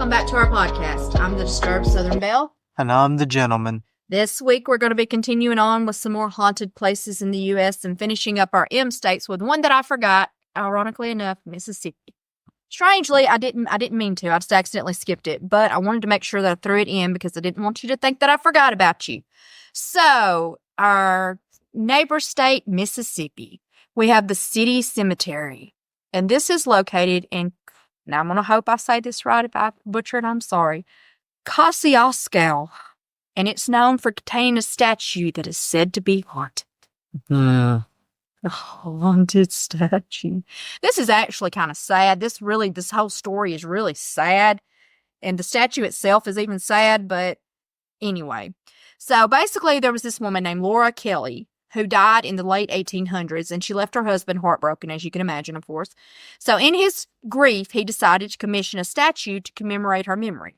welcome back to our podcast. I'm the Disturbed Southern Belle. And I'm the gentleman. This week, we're going to be continuing on with some more haunted places in the U.S. and finishing up our M states with one that I forgot, ironically enough, Mississippi. Strangely, I didn't mean to. I just accidentally skipped it, but I wanted to make sure that I threw it in because I didn't want you to think that I forgot about you. So, our neighbor state, Mississippi, we have the city cemetery, and this is located in, now I'm going to hope I say this right. If I butcher it, I'm sorry, Kosciuszko, and it's known for containing a statue that is said to be haunted. A haunted statue. This is actually kind of sad. This whole story is really sad, and the statue itself is even sad, but anyway. So basically, there was this woman named Laura Kelly who died in the late 1800s, and she left her husband heartbroken, as you can imagine, of course. So in his grief, he decided to commission a statue to commemorate her memory.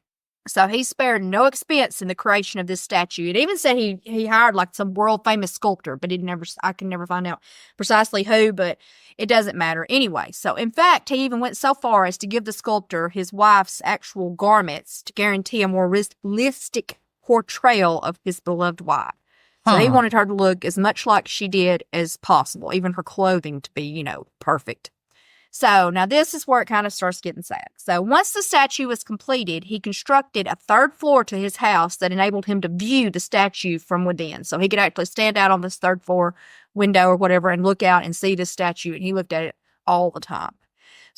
So he spared no expense in the creation of this statue. It even said he hired like some world-famous sculptor, but I can never find out precisely who, but it doesn't matter anyway. So in fact, he even went so far as to give the sculptor his wife's actual garments to guarantee a more realistic portrayal of his beloved wife. So he wanted her to look as much like she did as possible, even her clothing to be, perfect. So now this is where it kind of starts getting sad. So once the statue was completed, he constructed a third floor to his house that enabled him to view the statue from within. So he could actually stand out on this third floor window or whatever and look out and see the statue, and he looked at it all the time.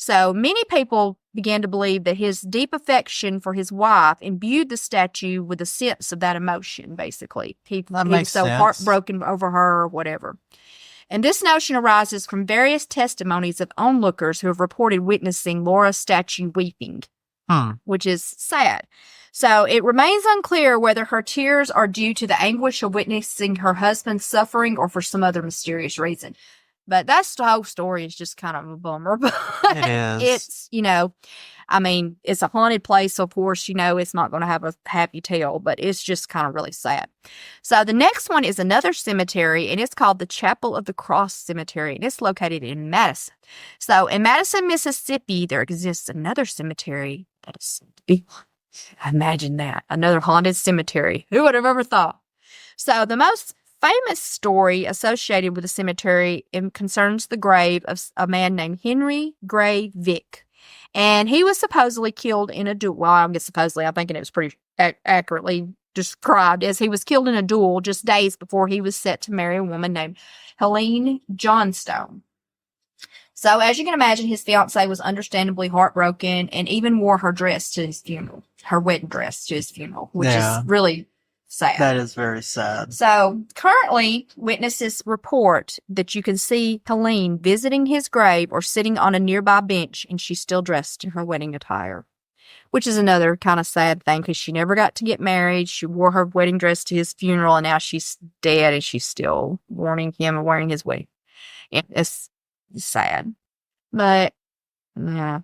So many people began to believe that his deep affection for his wife imbued the statue with a sense of that emotion, basically. He was so heartbroken over her or whatever. And this notion arises from various testimonies of onlookers who have reported witnessing Laura's statue weeping, which is sad. So it remains unclear whether her tears are due to the anguish of witnessing her husband's suffering or for some other mysterious reason. But that's the whole story is just kind of a bummer. But it is. It's a haunted place, so of course, it's not going to have a happy tale, but it's just kind of really sad. So the next one is another cemetery, and it's called the Chapel of the Cross Cemetery, and it's located in Madison. So in Madison, Mississippi, there exists another cemetery that is said to be, imagine that, another haunted cemetery. Who would have ever thought? So the most famous story associated with the cemetery concerns the grave of a man named Henry Gray Vick. And he was supposedly killed in a duel. Well, I guess supposedly, I'm thinking it was pretty accurately described as he was killed in a duel just days before he was set to marry a woman named Helene Johnstone. So as you can imagine, his fiancé was understandably heartbroken and even wore her dress to his funeral, her wedding dress to his funeral, which is really sad. That is very sad. So currently, witnesses report that you can see Helene visiting his grave or sitting on a nearby bench, and she's still dressed in her wedding attire, which is another kind of sad thing because she never got to get married. She wore her wedding dress to his funeral, and now she's dead, and she's still mourning him and wearing his wedding. It's sad. But, yeah.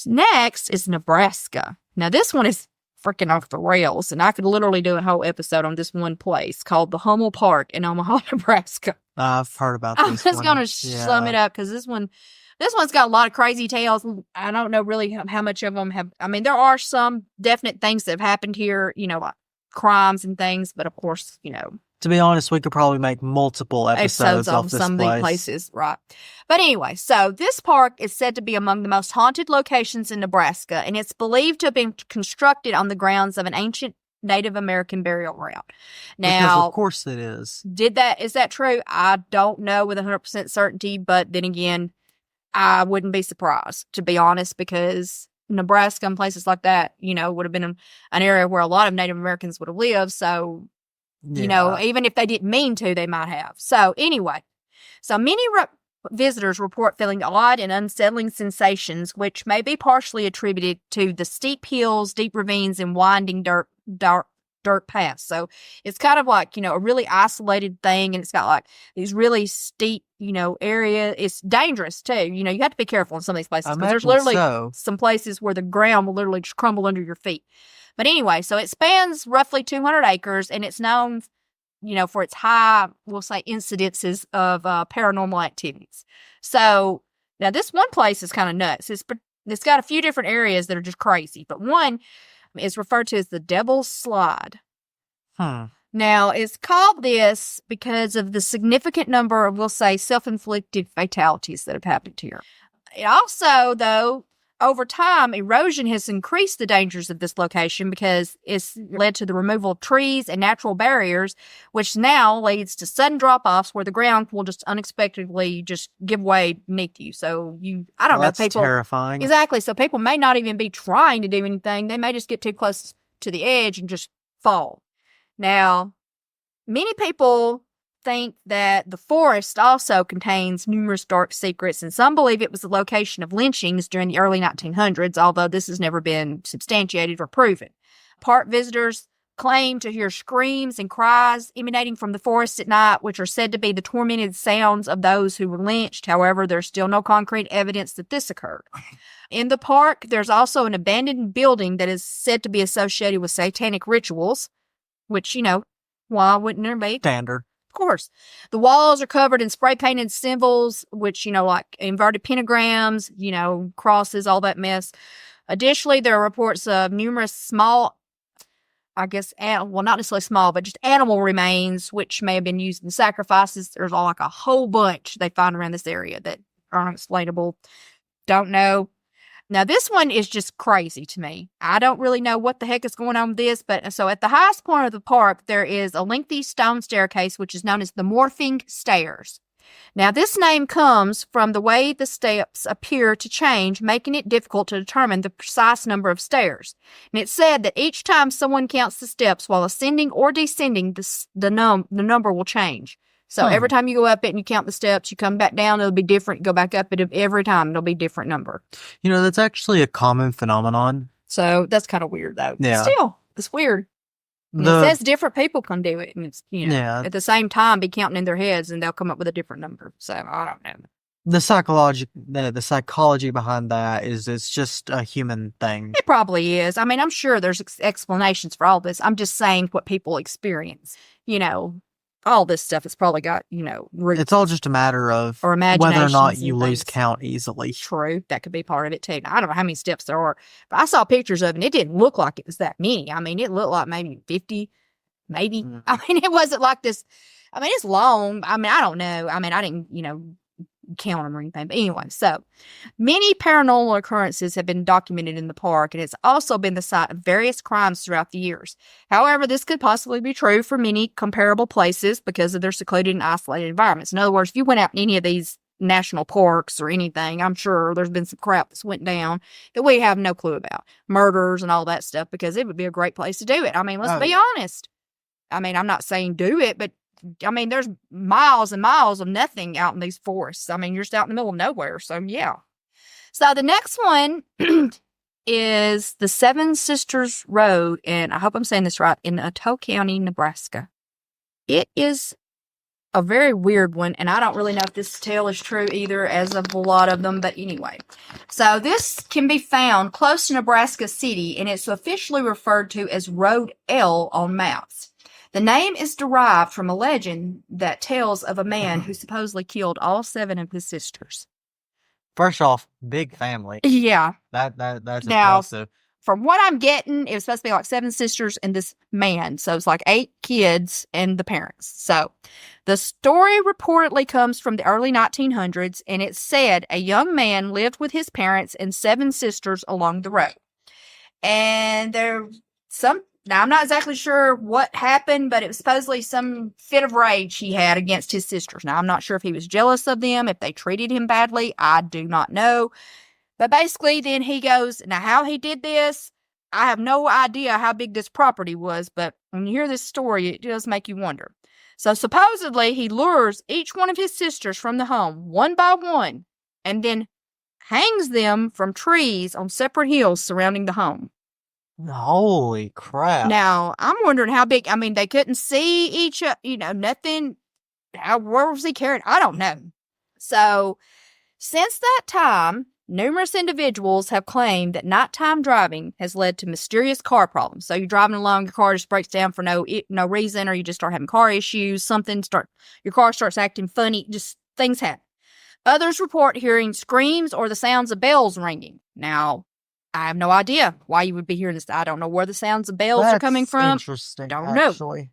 Next is Nebraska. Now, this one is freaking off the rails, and I could literally do a whole episode on this one place called the Hummel Park in Omaha, Nebraska. I've heard about this. I'm just going to sum it up because this one's got a lot of crazy tales. I don't know really how much of them have. I mean, there are some definite things that have happened here, like crimes and things, but of course, To be honest, we could probably make multiple episodes on some of these places, right? But anyway, so this park is said to be among the most haunted locations in Nebraska, and it's believed to have been constructed on the grounds of an ancient Native American burial ground. Now, because of course it is. Is that true? I don't know with 100% certainty, but then again, I wouldn't be surprised, to be honest, because Nebraska and places like that, would have been an area where a lot of Native Americans would have lived, so even if they didn't mean to, they might have. So anyway, many visitors report feeling odd and unsettling sensations, which may be partially attributed to the steep hills, deep ravines, and winding dirt paths. So it's kind of like, a really isolated thing, and it's got like these really steep, area. It's dangerous too. You have to be careful in some of these places because there's literally some places where the ground will literally just crumble under your feet. But anyway, so it spans roughly 200 acres, and it's known, for its high, we'll say, incidences of paranormal activities. So now this one place is kind of nuts. It's It's got a few different areas that are just crazy, but one is referred to as the Devil's Slide. Now, it's called this because of the significant number of, we'll say, self-inflicted fatalities that have happened here. It also, though, over time, erosion has increased the dangers of this location because it's led to the removal of trees and natural barriers, which now leads to sudden drop-offs where the ground will just unexpectedly just give way beneath you. So I don't know. That's terrifying. Exactly. So people may not even be trying to do anything. They may just get too close to the edge and just fall. Now, many people think that the forest also contains numerous dark secrets, and some believe it was the location of lynchings during the early 1900s, although this has never been substantiated or proven. Park visitors claim to hear screams and cries emanating from the forest at night, which are said to be the tormented sounds of those who were lynched. However, there's still no concrete evidence that this occurred. In the park, there's also an abandoned building that is said to be associated with satanic rituals, which, why wouldn't there be? Standard. Of course. The walls are covered in spray-painted symbols, which, like inverted pentagrams, crosses, all that mess. Additionally, there are reports of numerous small, not necessarily small, but just animal remains, which may have been used in sacrifices. There's like a whole bunch they find around this area that are unexplainable. Don't know. Now, this one is just crazy to me. I don't really know what the heck is going on with this, but so at the highest point of the park, there is a lengthy stone staircase, which is known as the Morphing Stairs. Now, this name comes from the way the steps appear to change, making it difficult to determine the precise number of stairs. And it's said that each time someone counts the steps while ascending or descending, the number will change. So every time you go up it and you count the steps, you come back down, it'll be different. You go back up it every time, it'll be a different number. That's actually a common phenomenon. So that's kind of weird, though. Yeah. Still, it's weird. It says different people can do it. And it's, at the same time, be counting in their heads and they'll come up with a different number. So I don't know. The psychology behind that is it's just a human thing. It probably is. I mean, I'm sure there's explanations for all this. I'm just saying what people experience. All this stuff has probably got, roots. It's all just a matter of or whether or not you lose count easily. True. That could be part of it, too. Now, I don't know how many steps there are, but I saw pictures of it, and it didn't look like it was that many. I mean, it looked like maybe 50, maybe. Mm-hmm. I mean, it wasn't like this. I mean, it's long. I mean, I don't know. I mean, I didn't, count them or anything. But anyway, so many paranormal occurrences have been documented in the park, and it's also been the site of various crimes throughout the years. However, this could possibly be true for many comparable places because of their secluded and isolated environments. In other words, if you went out in any of these national parks or anything, I'm sure there's been some crap that's went down that we have no clue about. Murders and all that stuff, because it would be a great place to do it. I mean, let's be honest. I mean, I'm not saying do it, but I mean, there's miles and miles of nothing out in these forests. I mean, you're just out in the middle of nowhere. So, yeah. So, the next one is the Seven Sisters Road, and I hope I'm saying this right, in Otto County, Nebraska. It is a very weird one, and I don't really know if this tale is true either, as of a lot of them, but anyway. So, this can be found close to Nebraska City, and it's officially referred to as Road L on maps. The name is derived from a legend that tells of a man who supposedly killed all 7 of his sisters. First off, big family. Yeah. That's now, impressive. From what I'm getting, it was supposed to be like 7 sisters and this man. So it's like 8 kids and the parents. So the story reportedly comes from the early 1900s, and it said a young man lived with his parents and 7 sisters along the road. And now, I'm not exactly sure what happened, but it was supposedly some fit of rage he had against his sisters. Now, I'm not sure if he was jealous of them, if they treated him badly. I do not know. But basically, then he goes, now how he did this, I have no idea how big this property was, but when you hear this story, it does make you wonder. So supposedly, he lures each one of his sisters from the home, one by one, and then hangs them from trees on separate hills surrounding the home. Holy crap. Now, I'm wondering how big, I mean, they couldn't see each, nothing. Where was he carried? I don't know. So, since that time, numerous individuals have claimed that nighttime driving has led to mysterious car problems. So, you're driving along, your car just breaks down for no reason, or you just start having car issues, your car starts acting funny, just things happen. Others report hearing screams or the sounds of bells ringing. Now, I have no idea why you would be hearing this. I don't know where the sounds of bells are coming from. Interesting. Don't know. Actually.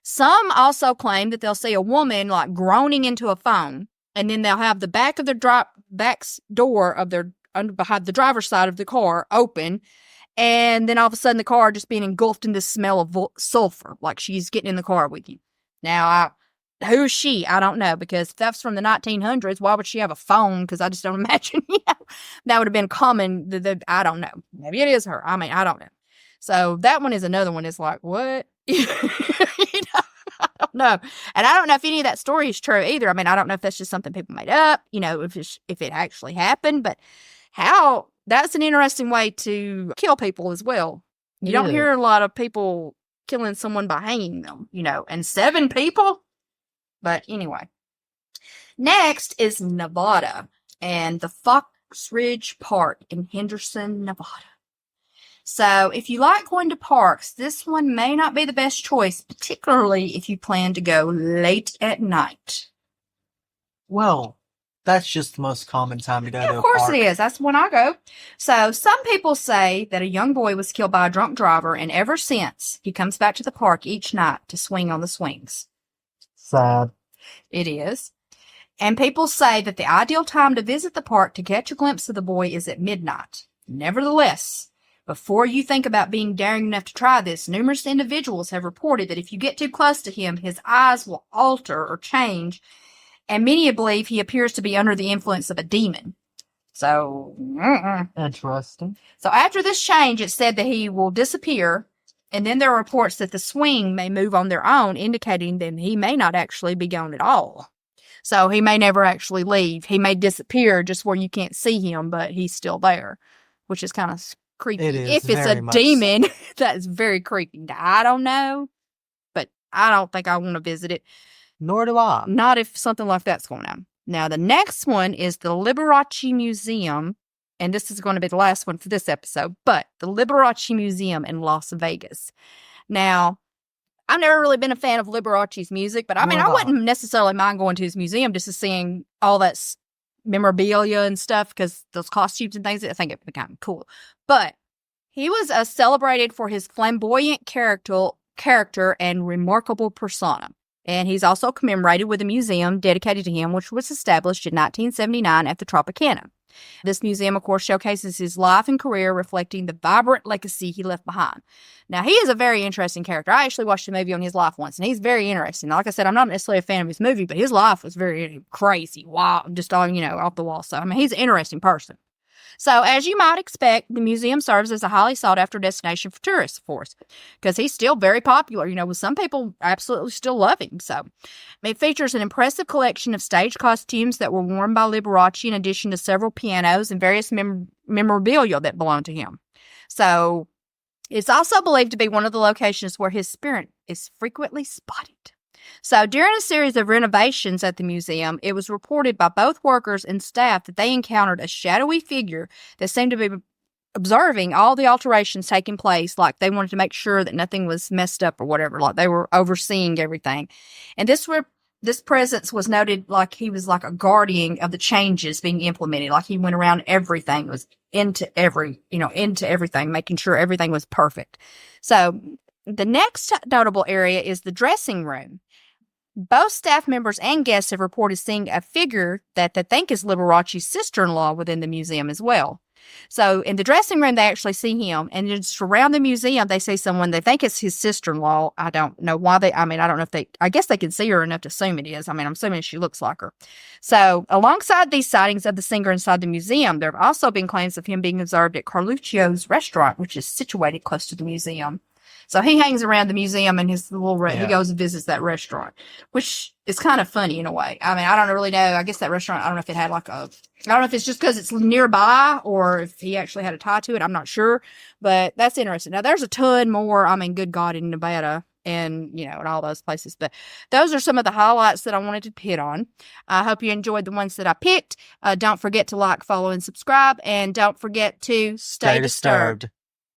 Some also claim that they'll see a woman like groaning into a phone, and then they'll have the back of their back door of their behind the driver's side of the car open, and then all of a sudden the car just being engulfed in this smell of sulfur, like she's getting in the car with you. Now, who is she? I don't know, because if that's from the 1900s, why would she have a phone? Because I just don't imagine, that would have been common. I don't know. Maybe it is her. I mean, I don't know. So that one is another one. It's like, what? I don't know. And I don't know if any of that story is true either. I mean, I don't know if that's just something people made up, if it actually happened, but that's an interesting way to kill people as well. You don't hear a lot of people killing someone by hanging them, and 7 people. But anyway, next is Nevada and the Fox Ridge Park in Henderson, Nevada. So if you like going to parks, this one may not be the best choice, particularly if you plan to go late at night. Well, that's just the most common time to go to a park. Of course it is. That's when I go. So some people say that a young boy was killed by a drunk driver, and ever since, he comes back to the park each night to swing on the swings. Sad. It is. And people say that the ideal time to visit the park to catch a glimpse of the boy is at midnight. Nevertheless, before you think about being daring enough to try this, numerous individuals have reported that if you get too close to him, his eyes will alter or change, and many believe he appears to be under the influence of a demon. So, Interesting. So after this change, it's said that he will disappear, and then there are reports that the swing may move on their own, indicating that he may not actually be gone at all. So he may never actually leave. He may disappear just where you can't see him, but he's still there, which is kind of creepy. It is. If it's a demon, that is very creepy. I don't know, but I don't think I want to visit it. Nor do I. Not if something like that's going on. Now, the next one is the Liberace Museum, and this is going to be the last one for this episode, but the Liberace Museum in Las Vegas. Now, I've never really been a fan of Liberace's music, but I mean, I wouldn't necessarily mind going to his museum just to seeing all that memorabilia and stuff, because those costumes and things, I think it'd be kind of cool. But he was celebrated for his flamboyant character and remarkable persona. And he's also commemorated with a museum dedicated to him, which was established in 1979 at the Tropicana. This museum, of course, showcases his life and career, reflecting the vibrant legacy he left behind. Now, he is a very interesting character. I actually watched a movie on his life once, and he's very interesting. Like I said, I'm not necessarily a fan of his movie, but his life was very crazy, wild, just all, off the wall. So, I mean, he's an interesting person. So, as you might expect, the museum serves as a highly sought-after destination for tourists, of course, because he's still very popular. With some people absolutely still love him. So, it features an impressive collection of stage costumes that were worn by Liberace, in addition to several pianos and various memorabilia that belong to him. So, it's also believed to be one of the locations where his spirit is frequently spotted. So during a series of renovations at the museum, it was reported by both workers and staff that they encountered a shadowy figure that seemed to be observing all the alterations taking place, like they wanted to make sure that nothing was messed up or whatever, like they were overseeing everything. And this presence was noted like he was like a guardian of the changes being implemented, like he went around everything, was into everything, making sure everything was perfect. So the next notable area is the dressing room. Both staff members and guests have reported seeing a figure that they think is Liberace's sister-in-law within the museum as well. So in the dressing room, they actually see him, and just around the museum, they see someone they think is his sister-in-law. I don't know why I don't know if I guess they can see her enough to assume it is. I mean, I'm assuming she looks like her. So alongside these sightings of the singer inside the museum, there have also been claims of him being observed at Carluccio's restaurant, which is situated close to the museum. So he hangs around the museum and his little, he goes and visits that restaurant, which is kind of funny in a way. I mean, I don't really know. I guess that restaurant, I don't know if it had I don't know if it's just because it's nearby or if he actually had a tie to it. I'm not sure, but that's interesting. Now, there's a ton more, good God, in Nevada and, and all those places. But those are some of the highlights that I wanted to hit on. I hope you enjoyed the ones that I picked. Don't forget to like, follow, and subscribe. And don't forget to stay disturbed.